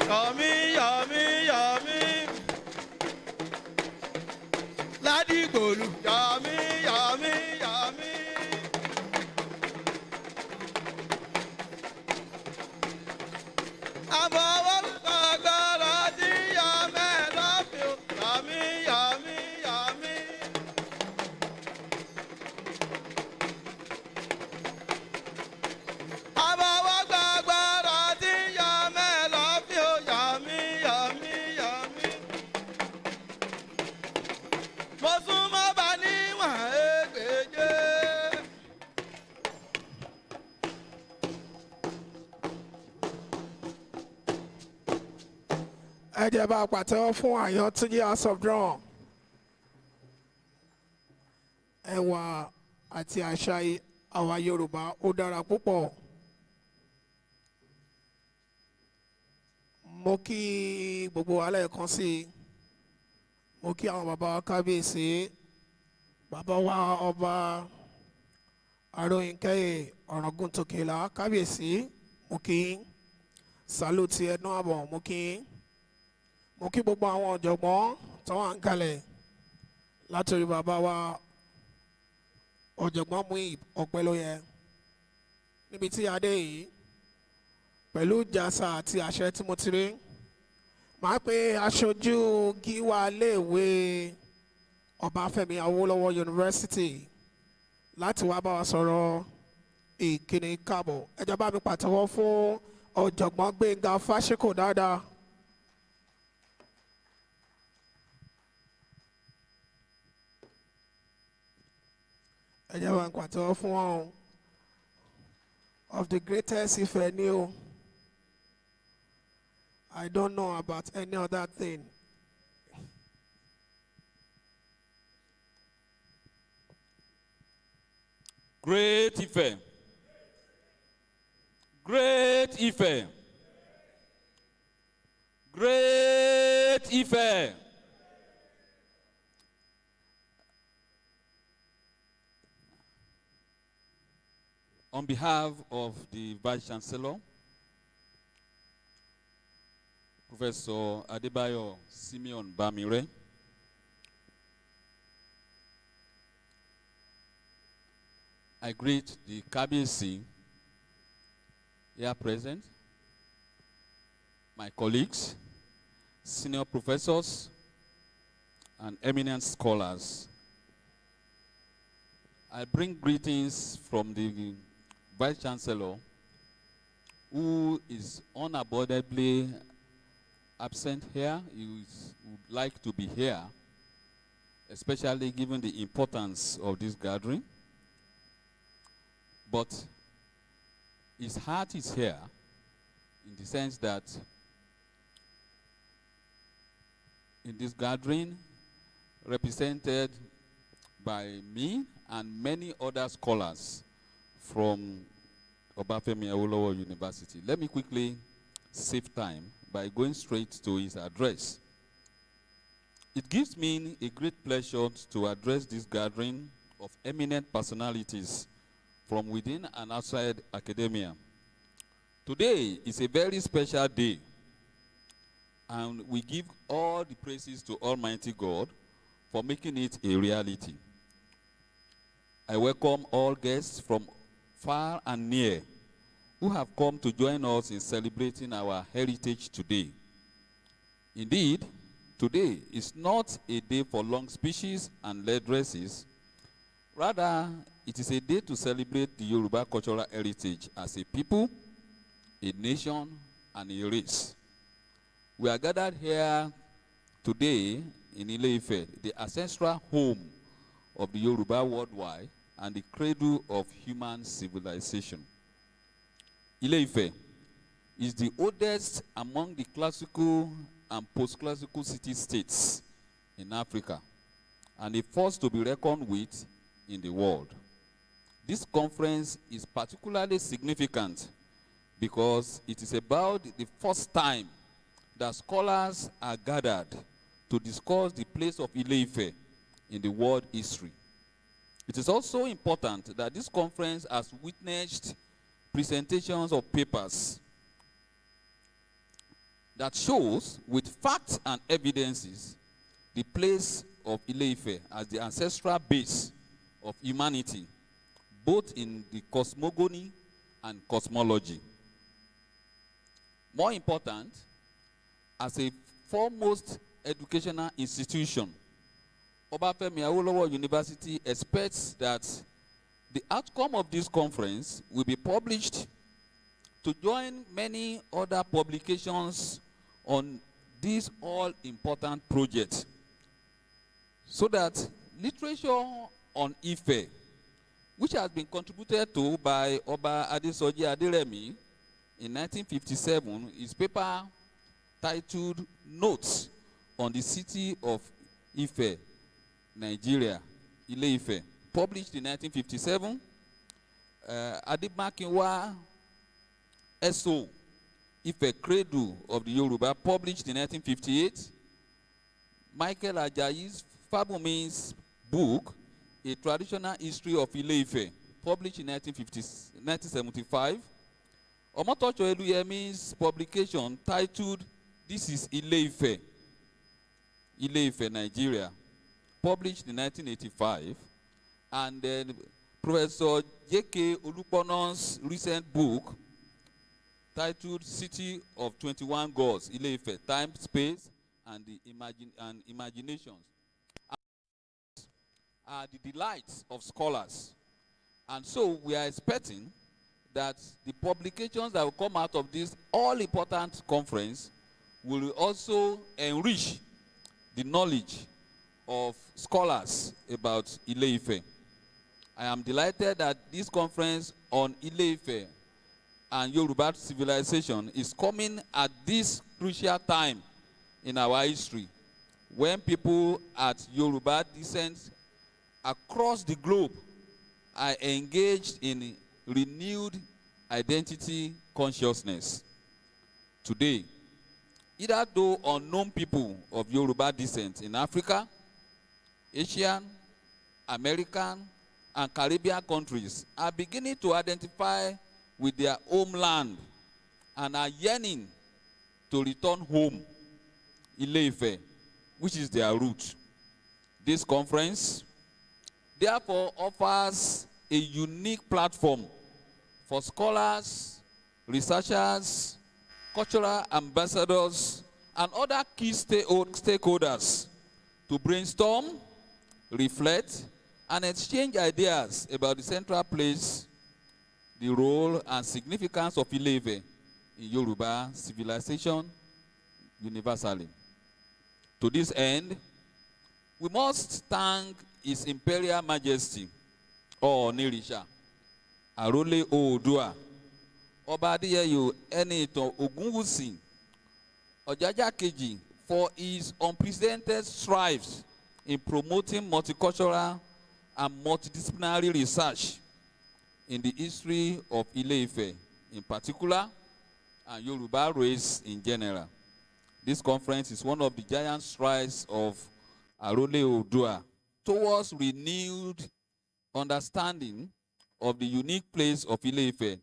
Yummy, yummy, yummy. Ladi Golu, yummy, yummy, yummy. Abawa Bagara Dia man of you, yummy, yummy, yummy. Abawa Bagara Dia man of you, yummy, yummy, yummy. Mosuma bani wa egbeje. Ẹ jẹ́ bá pàtẹ́wọ́ fún Àyàntúnjí House of Drum. Ẹwà àti àṣà àwa Yorùbá ó dára púpọ̀. Mo kí gbogbo wa lẹ́ẹ̀kan sí i. Mo kí àwọn bàbá wa kábíyèsí, bàbá wa ọba Aróyinkẹ́yè Ọ̀ràngún-Tòkèlà kábíyèsí, mo kí Sàlùtì ẹnu àbọ̀, mo kí gbogbo àwọn ọ̀jọ̀gbọ́n tó wà ń kalẹ̀ látòrí bàbá wa ọ̀jọ̀gbọ́n Muib Ọpẹ́lóyè níbi tí adé yìí pẹ̀lú jàsà àti àṣẹ tí mo ti rí. Màá pe aṣojú gíwá iléèwé Ọbáfẹ́mi Awólọ́wọ̀ University láti wá bá wa sọ̀rọ̀ ìkíni káàbọ̀. Ẹ jọ̀ọ́ bá mi pàtẹ́wọ́ fún ọ̀jọ̀gbọ́n Gbénga Fáṣíkò dáadáa. Ẹ jọ̀ọ́ bá mi pàtẹ́wọ́ fún wọn of the greatest Ife ni o. I don't know about any other thing. Great Ife. Great Ife. Great Ife. On behalf of the Vice Chancellor, Professor Adebayo Simeon Bamire, I greet the Kabiyesi here present, my colleagues, senior professors, and eminent scholars. I bring greetings from the Vice Chancellor, who is unavoidably absent here. He would like to be here, especially given the importance of this gathering. But his heart is here in the sense that in this gathering, represented by me and many other scholars from Obafemi Awolowo University. Let me quickly save time by going straight to his address. It gives me a great pleasure to address this gathering of eminent personalities from within and outside academia. Today is a very special day, and we give all the praises to Almighty God for making it a reality. I welcome all guests from far and near who have come to join us in celebrating our heritage today. Indeed, today is not a day for long speeches and lead dresses. Rather, it is a day to celebrate the Yoruba cultural heritage as a people, a nation, and a race. We are gathered here today in Ile-Ife, the ancestral home of the Yoruba worldwide and the cradle of human civilization. Ile-Ife is the oldest among the classical and post-classical city-states in Africa, and the first to be reckoned with in the world. This conference is particularly significant because it is about the first time that scholars are gathered to discuss the place of Ile-Ife in the world history. It is also important that this conference has witnessed presentations of papers that shows with facts and evidences the place of Ile-Ife as the ancestral base of humanity, both in the cosmogony and cosmology. More important, as a foremost educational institution, Obafemi Awolowo University expects that the outcome of this conference will be published to join many other publications on this all-important project, so that literature on Ife, which has been contributed to by Oba Adesoji Aderemi in 1957, his paper titled Notes on the City of Ife, Nigeria, Ile-Ife, published in 1957. Adimakinwa S.O. Ife Cradle of the Yoruba, published in 1958. Michael Ajayi's Fabumi's book, A Traditional History of Ile-Ife, published in 1975. Omotocho Eluyemi's publication titled This is Ile-Ife, Ile-Ife, Nigeria, published in 1985. And then Professor J.K. Olupono's recent book titled City of 21 Gods, Ile-Ife, Time, Space, and the Imaginations, are the delights of scholars. And so we are expecting that the publications that will come out of this all-important conference will also enrich the knowledge of scholars about Ile-Ife. I am delighted that this conference on Ile-Ife and Yoruba civilization is coming at this crucial time in our history, when people at Yoruba descent across the globe are engaged in renewed identity consciousness. Today, either though unknown people of Yoruba descent in Africa, Asian, American, and Caribbean countries are beginning to identify with their homeland and are yearning to return home, Ile-Ife, which is their root. This conference, therefore, offers a unique platform for scholars, researchers, cultural ambassadors, and other key stakeholders to brainstorm, reflect, and exchange ideas about the central place, the role, and significance of Ile-Ife in Yoruba civilization universally. To this end, we must thank His Imperial Majesty, Onirisha, Arole Oodua, Ọba Adéyẹyè Ẹniìtàn Ògúnwùsì Ọ̀jájá Kejì, for his unprecedented strides in promoting multicultural and multidisciplinary research in the history of Ile-Ife in particular, and Yoruba race in general. This conference is one of the giant strides of Arole Oodua towards renewed understanding of the unique place of Ile-Ife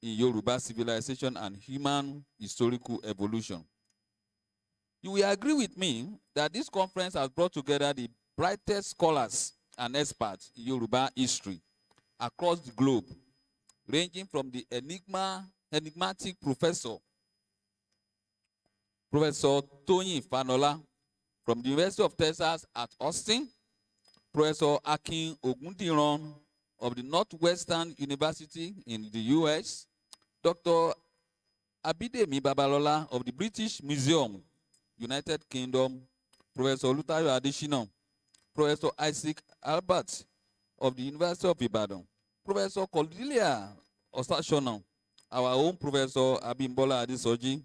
in Yoruba civilization and human historical evolution. You will agree with me that this conference has brought together the brightest scholars and experts in Yoruba history across the globe, ranging from the enigmatic Professor Toyin Fanola from the University of Texas at Austin, Professor Akin Ogundiran of the Northwestern University in the U.S., Dr. Abidemi Babalola of the British Museum, United Kingdom, Professor Olutayo Adesina, Professor Isaac Albert of the University of Ibadan, Professor Cordelia Osashona, our own Professor Abimbola Adesoji,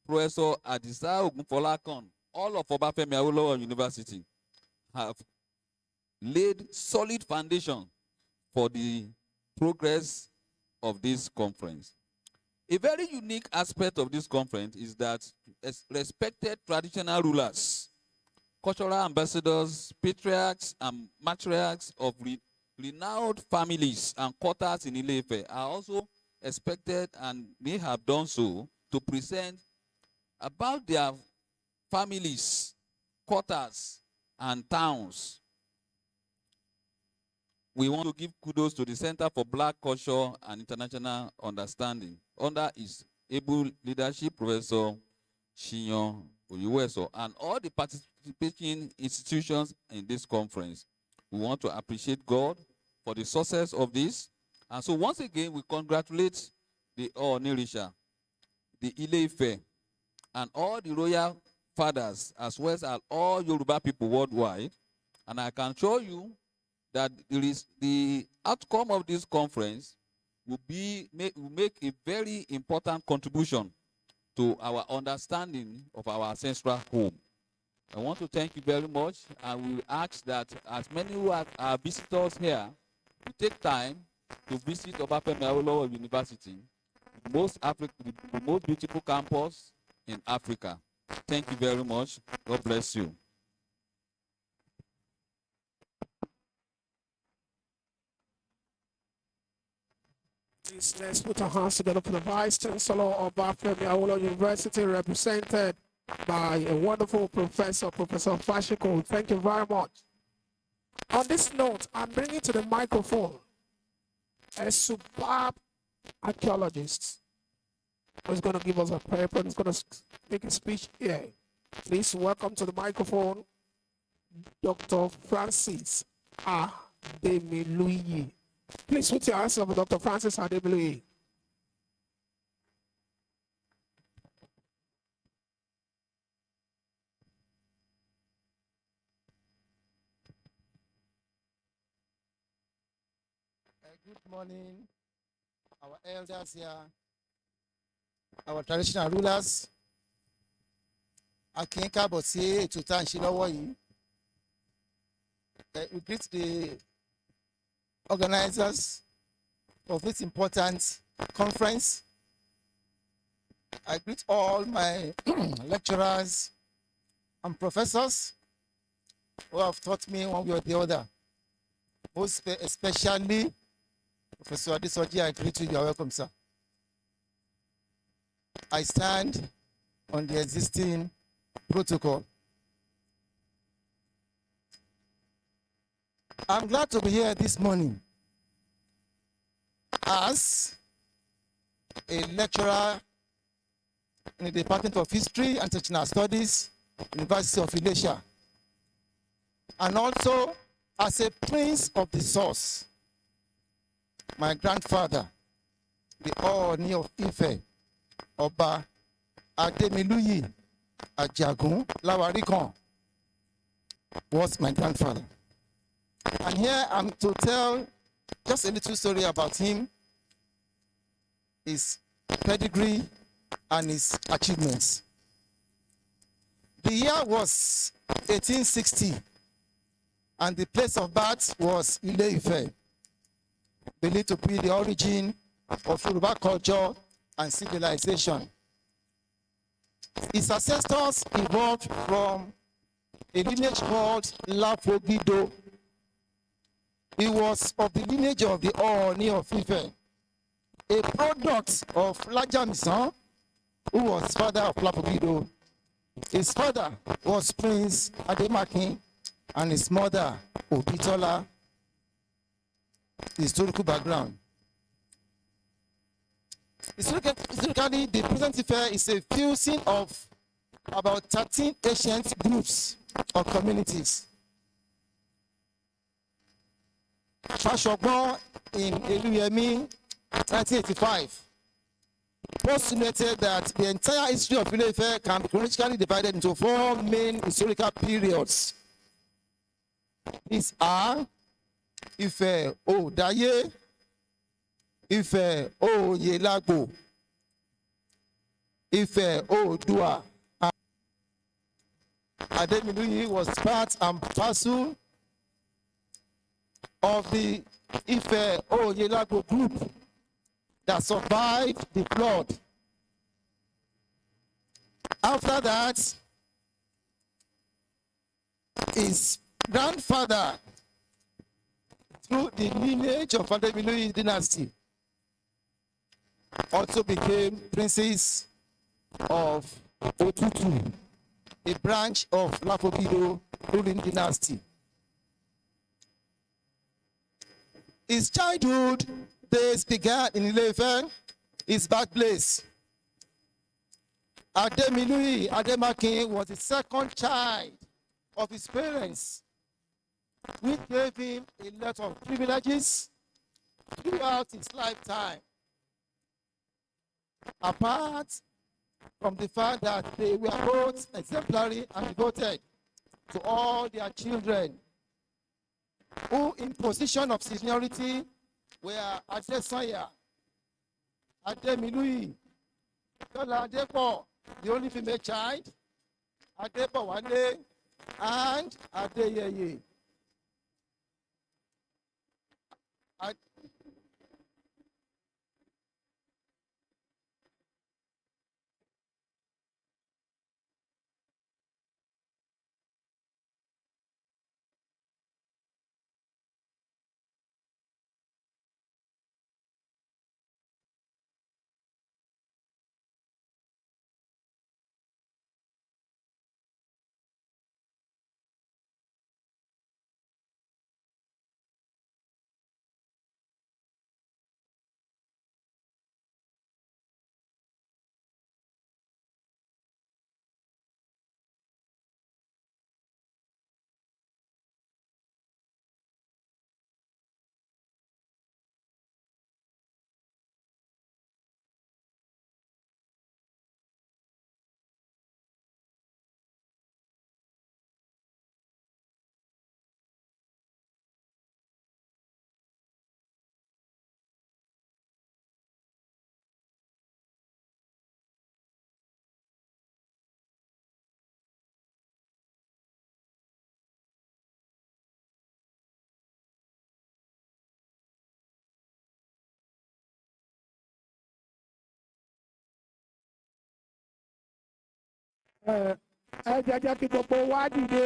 Professor Adisa Ogunfolakan, all of Obafemi Awolowo University have laid solid foundation for the progress of this conference. A very unique aspect of this conference is that respected traditional rulers, cultural ambassadors, patriarchs, and matriarchs of renowned families and quarters in Ile-Ife are also expected and may have done so to present about their families, quarters, and towns. We want to give kudos to the Center for Black Culture and International Understanding under its able leadership, Professor Shiyon Oyuweso, and all the participating institutions in this conference. We want to appreciate God for the success of this. And so once again, we congratulate the Onirisha, the Ile-Ife, and all the royal fathers, as well as all Yoruba people worldwide. And I can assure you that the outcome of this conference will make a very important contribution to our understanding of our ancestral home. I want to thank you very much, and we ask that as many who are visitors here, we take time to visit Obafemi Awolowo University, the most beautiful campus in Africa. Thank you very much. God bless you. Please, let's put our hands together for the Vice Chancellor of Obafemi Awolowo University, represented by a wonderful professor, Professor Fashiko. Thank you very much. On this note, I'm bringing to the microphone a superb archaeologist who's going to give us a paper, who's going to make a speech here. Please welcome to the microphone Dr. Francis Ademiluyi. Please put your hands up for Dr. Francis Ademiluyi. Good morning, our elders here, our traditional rulers. Akin káàbọ̀ sí ètò tá à ń ṣe lọ́wọ́ yìí. We greet the organizers of this important conference. I greet all my lecturers and professors who have taught me one way or the other. Most especially Professor Adesoji, I greet you. You are welcome, sir. I stand on the existing protocol. I'm glad to be here this morning as a lecturer in the Department of History and International Studies, University of Ile-Ife, and also as a prince of the source. My grandfather, the Ooni of Ife, Oba Ademiluyi Ajagun Lawarikan, was my grandfather. And here I'm to tell just a little story about him, his pedigree, and his achievements. The year was 1860, and the place of birth was Ile-Ife, believed to be the origin of Yoruba culture and civilization. His ancestors evolved from a lineage called Lafogido. He was of the lineage of the Ooni of Ife, a product of Lajamisan, who was father of Lafogido. His father was Prince Ademakin, and his mother, Obitola. Historical background. Historically, the present Ife is a fusion of about 13 ancient groups or communities. Fashogbon in Eluyemi, 1985, postulated that the entire history of Ile-Ife can be chronologically divided into 4 main historical periods. These are Ife Odaye, Ife Oyelagbo, Ife Odua. Ademiluyi was part and parcel of the Ife Oyelagbo group that survived the flood. After that, his grandfather, through the lineage of Ademiluyi dynasty, also became princes of Otutu, a branch of Lafogido ruling dynasty. His childhood days began in Ile-Ife, his birthplace. Ademiluyi Ademakin was the second child of his parents, which gave him a lot of privileges throughout his lifetime. Apart from the fact that they were both exemplary and devoted to all their children, who in position of seniority were Adesanya, Ademiluyi, Tola Adepo, the only female child, Adebowale, and Adeyeye. Ẹ jẹ́ kí gbogbo wa dìde.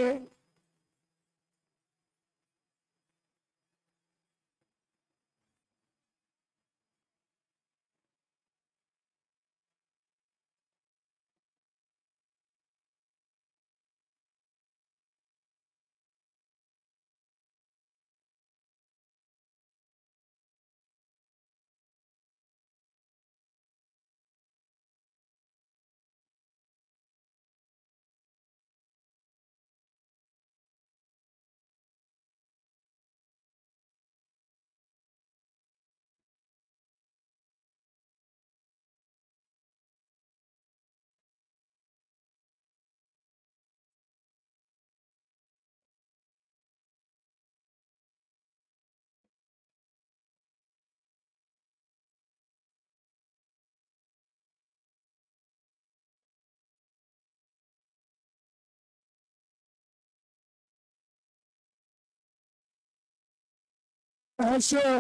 Ẹ ṣé o.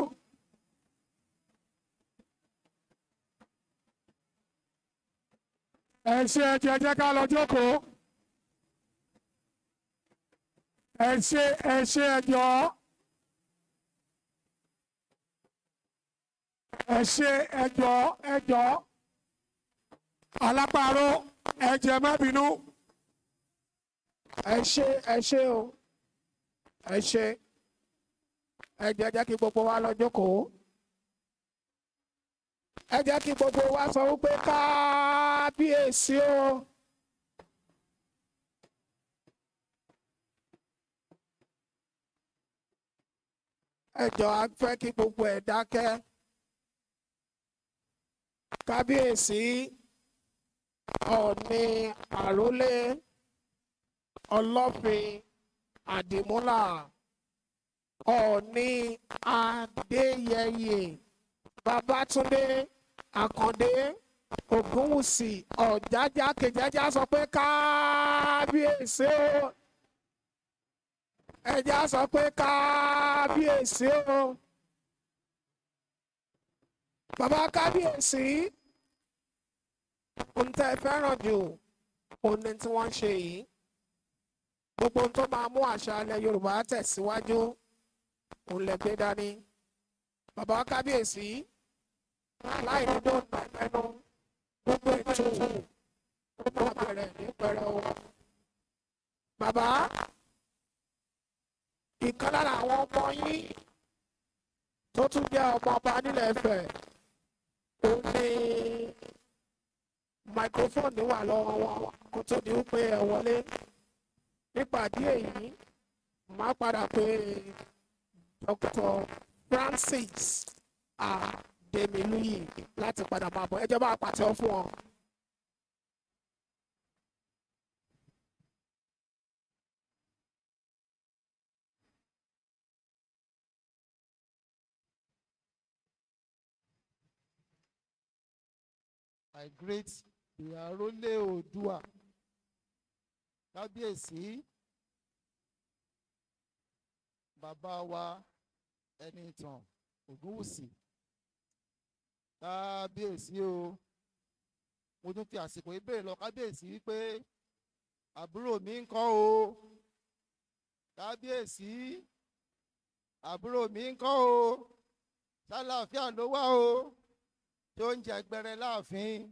Ẹ ṣé, ẹ jẹ́ ká lọ jókòó. Ẹ ṣé ẹ jọ̀ọ́. Ẹ ṣé ẹ jọ̀ọ́. Alápàrọ̀ ẹ jẹ́ má bínú. Ẹ ṣé o. Ẹ ṣé. Ẹ jẹ́ kí gbogbo wa lọ jókòó. Ẹ jẹ́ kí gbogbo wa sọ wípé kábíyèsí o. Ẹ jọ̀ọ́ a fẹ́ kí gbogbo ẹ̀ dákẹ́. Kábíyèsí Ọọ̀ni àrólé Ọlọ́fin Àdìmúlà Ọọ̀ni Adéyẹyè Babátúndé Àkàndé Ògúnwùsì Ọ̀jájá Kèjájá sọ pé kábíyèsí o. Ẹja sọ pé kábíyèsí o. Bàbá kábíyèsí, ohun tẹ́ ẹ fẹ́ràn jù òun ni tí wọ́n ń ṣe yìí. Gbogbo ohun tó máa mú àṣà ilẹ̀ Yorùbá tẹ̀síwájú òun lẹ gbé dání. Bàbá kábíyèsí, láì ní dóńtà ẹnu gbogbo ètò ó máa bẹ̀rẹ̀ ní pẹrẹu. Bàbá, ìkan lára àwọn ọmọ yín tó tún jẹ́ ọmọ ọba nílẹ̀ Ifẹ̀, òun ní microphone wà lọ́wọ́ wọn kó tó di wípé ẹ wọlé. Nípàdé èyí, màá padà pé Dr. Francis Ademiluyi láti padà máa bọ̀. Ẹ jẹ́ bá a pàtẹ́wọ́ fún wọn. I greet the Arole Oòduà Kábíyèsí bàbá wa Ẹnìtàn Ògúnwùsì. Kábíyèsí o, mo tún fi àsìkò ìbéèrè lọ kábíyèsí wípé àbúrò mi ń kọ́ o. Kábíyèsí àbúrò mi ń kọ́ o. Ṣàlàáfíà ló wà o. Tó ń jẹ gbẹrẹ láàfin.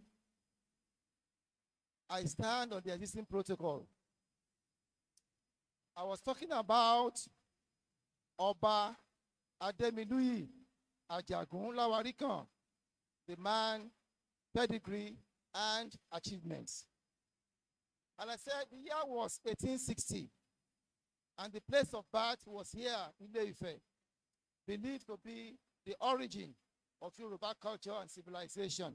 I stand on the existing protocol. I was talking about Ọba Ademiluyi Ajagun Lawarikan, the man, pedigree, and achievements. And I said the year was 1860, and the place of birth was here in Ile-Ife, believed to be the origin of Yoruba culture and civilization.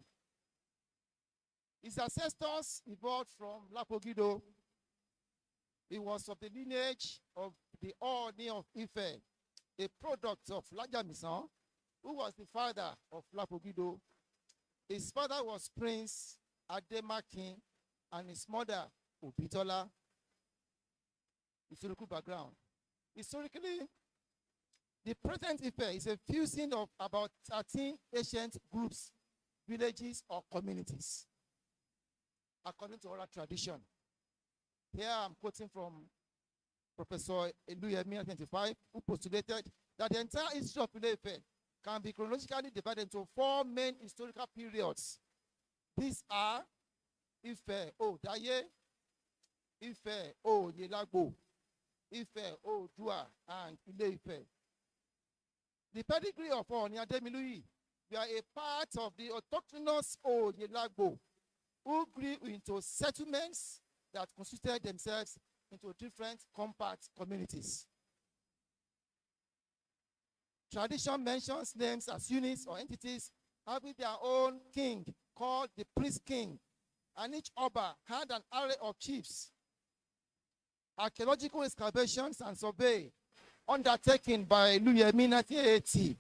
His ancestors evolved from Lapogido. He was of the lineage of the Ooni of Ife, a product of Lajamisan, who was the father of Lapogido. His father was Prince Ademakin, and his mother, Obitola. Historical background. Historically, the present Ife is a fusing of about 13 ancient groups, villages, or communities, according to oral tradition. Here I'm quoting from Professor Ile-Ife 1925, who postulated that the entire history of Ile-Ife can be chronologically divided into 4 main historical periods. These are Ife Odaye, Ife Oyelagbo, Ife Oòduà, and Ile-Ife. The pedigree of Ooni Ademiluyi were a part of the autochthonous Oyelagbo, who grew into settlements that constituted themselves into different compact communities. Tradition mentions names as units or entities having their own king, called the priest king, and each Oba had an array of chiefs. Archaeological excavations and survey undertaken by Ile-Ife 1980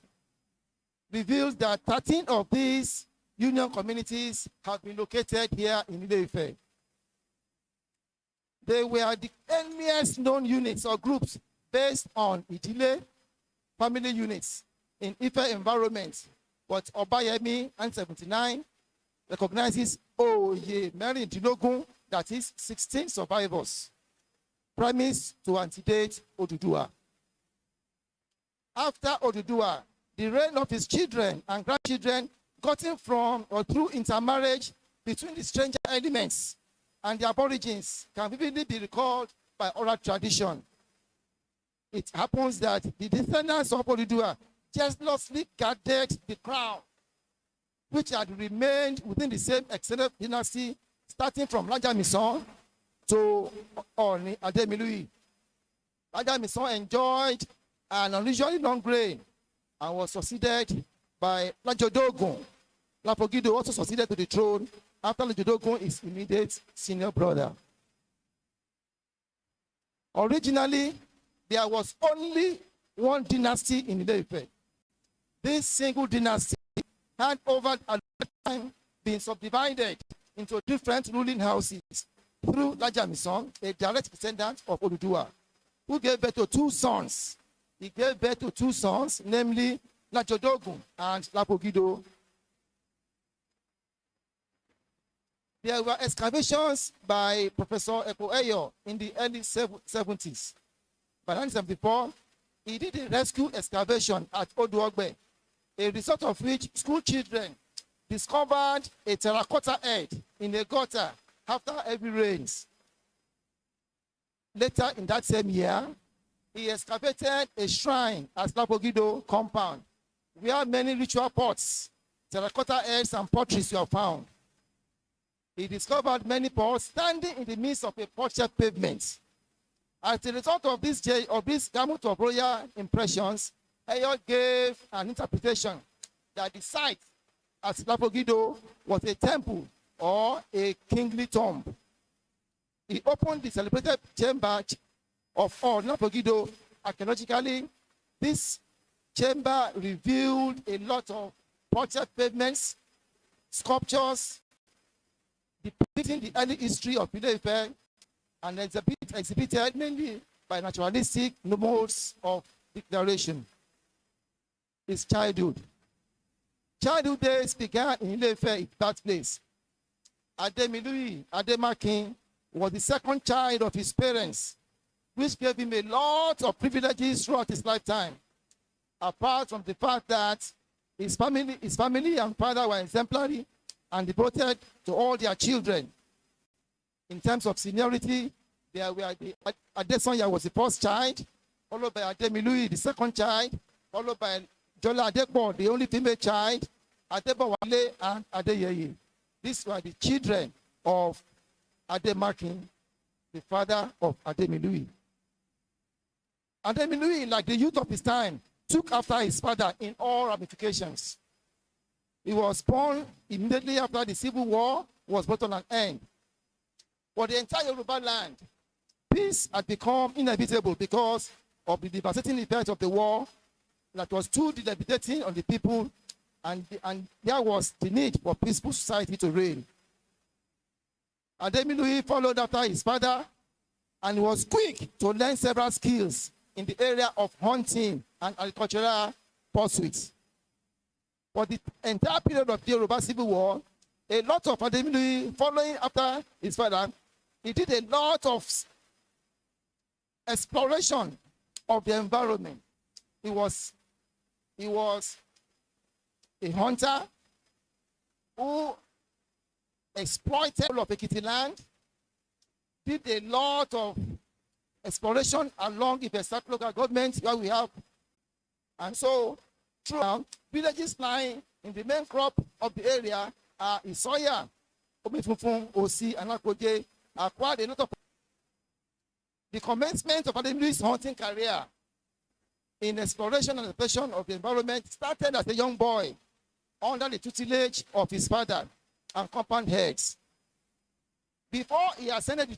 reveals that 13 of these union communities have been located here in Ile-Ife. They were the earliest known units or groups based on Idile family units in Ife environment, but Obayemi 1979 recognizes Oye Merindilogun, that is 16 survivors, premise to antedate Oduduwa. After Oduduwa, the reign of his children and grandchildren gotten from or through intermarriage between the stranger elements and the aborigines can vividly be recalled by oral tradition. It happens that the descendants of Oduduwa jealously guarded the crown, which had remained within the same extended dynasty, starting from Lajamisan to Ooni Ademiluyi. Lajamisan enjoyed an unusually long reign and was succeeded by Lajodogun. Lapogido also succeeded to the throne after Lajodogun, his immediate senior brother. Originally, there was only one dynasty in Ile-Ife. This single dynasty had over a time been subdivided into different ruling houses through Lajamisan, a direct descendant of Oduduwa, who gave birth to 2 sons. He gave birth to 2 sons, namely Lajodogun and Lapogido. There were excavations by Professor Ekoeyo in the early 70s. By 1974, he did a rescue excavation at Oduogbe, a result of which school children discovered a terracotta head in a gutter after heavy rains. Later in that same year, he excavated a shrine at Lapogido compound, where many ritual pots, terracotta heads, and potteries were found. He discovered many pots standing in the midst of a pottery pavement. As a result of this gamut of royal impressions, Eyo gave an interpretation that the site at Lapogido was a temple or a kingly tomb. He opened the celebrated chamber of Lapogido. Archaeologically, this chamber revealed a lot of pottery pavements, sculptures depicting the early history of Ile-Ife, and exhibited mainly by naturalistic modes of declaration. His childhood. Childhood days began in Ile-Ife, birthplace. Ademiluyi Ademakin was the second child of his parents, which gave him a lot of privileges throughout his lifetime. Apart from the fact that his family and father were exemplary and devoted to all their children. In terms of seniority, there were Adesanya was the first child, followed by Ademiluyi, the second child, followed by Jola Adepo, the only female child, Adebowale and Adeyeye. These were the children of Ademakin, the father of Ademiluyi. Ademiluyi, like the youth of his time, took after his father in all ramifications. He was born immediately after the Civil War was brought on an end. For the entire Yoruba land, peace had become inevitable because of the devastating effect of the war that was too debilitating on the people, and there was the need for peaceful society to reign. Ademiluyi followed after his father and was quick to learn several skills in the area of hunting and agricultural pursuits. For the entire period of the Yoruba Civil War, a lot of Ademiluyi, following after his father, he did a lot of exploration of the environment. He was a hunter who exploited all of Ekiti land, did a lot of exploration along the local government where we have. And so, throughout, villages lying in the main crop of the area are Isoya, Omifunfun, Osi, and Akoje, acquired a lot of. The commencement of Ademiluyi's hunting career in exploration and exploration of the environment started as a young boy under the tutelage of his father and compound heads. Before he ascended